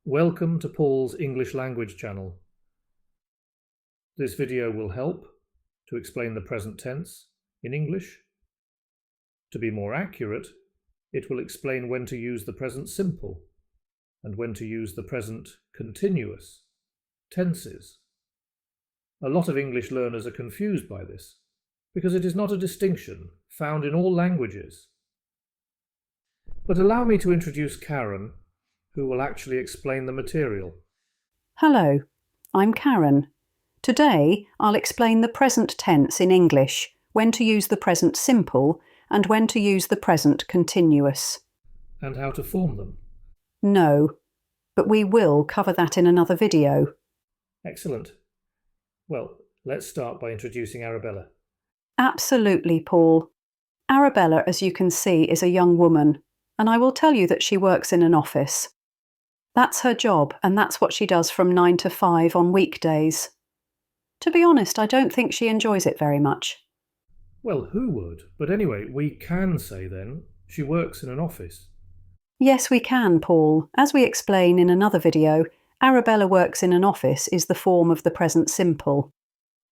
Welcome to Paul's English Language channel. This video will help to explain the present tense in English. To be more accurate, it will explain when to use the present simple and when to use the present continuous tenses. A lot of English learners are confused by this because it is not a distinction found in all languages. But allow me to introduce Karen, who will actually explain the material. Hello, I'm Karen. Today I'll explain the present tense in English, when to use the present simple and when to use the present continuous. And how to form them. No, but we will cover that in another video. Excellent. Well, let's start by introducing Arabella. Absolutely, Paul. Arabella, as you can see, is a young woman, and I will tell you that she works in an office. That's her job, and that's what she does from 9 to 5 on weekdays. To be honest, I don't think she enjoys it very much. Well, who would? But anyway, we can say then, she works in an office. Yes, we can, Paul. As we explain in another video, Arabella works in an office is the form of the present simple.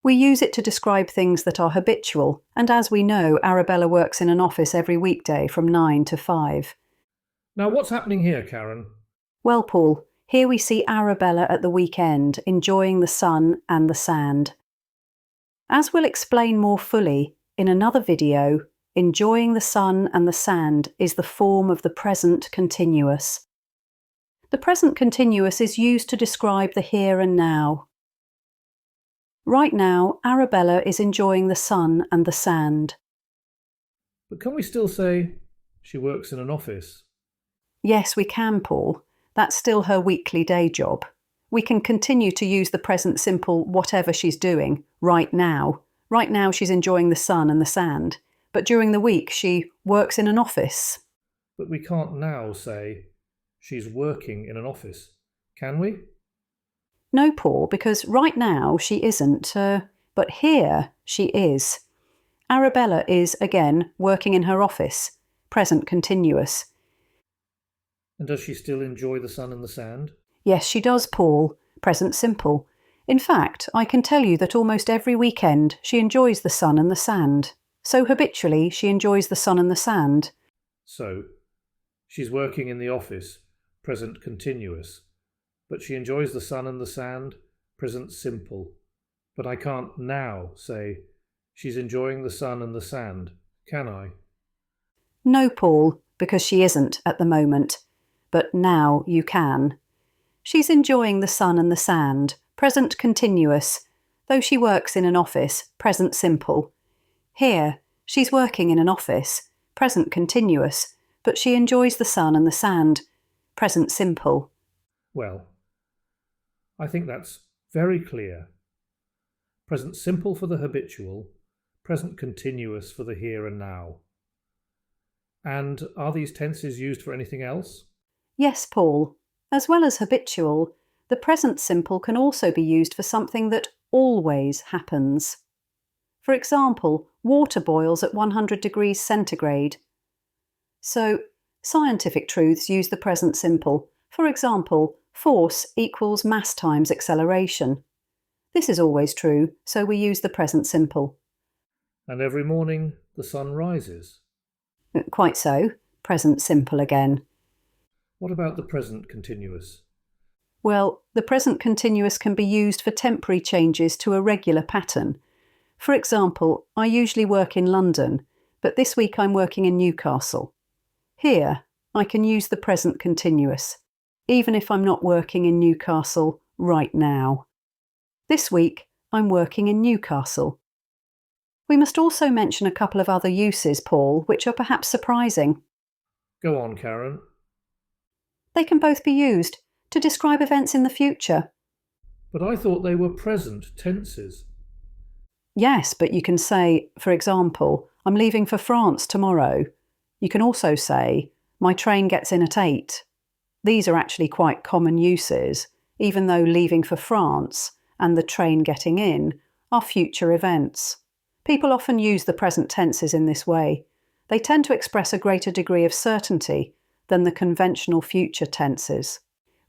We use it to describe things that are habitual, and as we know, Arabella works in an office every weekday from 9 to 5. Now, what's happening here, Karen? Well, Paul, here we see Arabella at the weekend, enjoying the sun and the sand. As we'll explain more fully in another video, enjoying the sun and the sand is the form of the present continuous. The present continuous is used to describe the here and now. Right now, Arabella is enjoying the sun and the sand. But can we still say she works in an office? Yes, we can, Paul. That's still her weekly day job. We can continue to use the present simple whatever she's doing right now. Right now she's enjoying the sun and the sand. But during the week she works in an office. But we can't now say she's working in an office, can we? No, Paul, because right now she isn't, but here she is. Arabella is, again, working in her office, present continuous. And does she still enjoy the sun and the sand? Yes, she does, Paul, present simple. In fact, I can tell you that almost every weekend she enjoys the sun and the sand. So habitually she enjoys the sun and the sand. So, she's working in the office, present continuous. But she enjoys the sun and the sand, present simple. But I can't now say she's enjoying the sun and the sand, can I? No, Paul, because she isn't at the moment. But now you can. She's enjoying the sun and the sand, present continuous, though she works in an office, present simple. Here, she's working in an office, present continuous, but she enjoys the sun and the sand, present simple. Well, I think that's very clear. Present simple for the habitual, present continuous for the here and now. And are these tenses used for anything else? Yes, Paul. As well as habitual, the present simple can also be used for something that always happens. For example, water boils at 100 degrees centigrade. So, scientific truths use the present simple. For example, force equals mass times acceleration. This is always true, so we use the present simple. And every morning the sun rises. Quite so, present simple again. What about the present continuous? Well, the present continuous can be used for temporary changes to a regular pattern. For example, I usually work in London, but this week I'm working in Newcastle. Here, I can use the present continuous, even if I'm not working in Newcastle right now. This week, I'm working in Newcastle. We must also mention a couple of other uses, Paul, which are perhaps surprising. Go on, Karen. They can both be used to describe events in the future. But I thought they were present tenses. Yes, but you can say, for example, I'm leaving for France tomorrow. You can also say, my train gets in at 8. These are actually quite common uses, even though leaving for France and the train getting in are future events. People often use the present tenses in this way. They tend to express a greater degree of certainty than the conventional future tenses.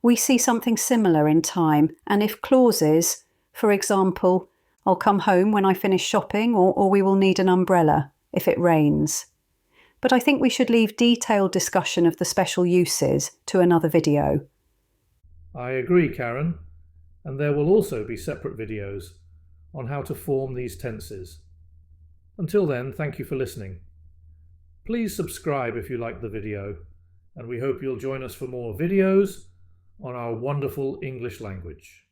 we see something similar in time, and if clauses, for example, I'll come home when I finish shopping, or we will need an umbrella if it rains. But I think we should leave detailed discussion of the special uses to another video. I agree, Karen, and there will also be separate videos on how to form these tenses. Until then, thank you for listening. Please subscribe if you liked the video, and we hope you'll join us for more videos on our wonderful English language.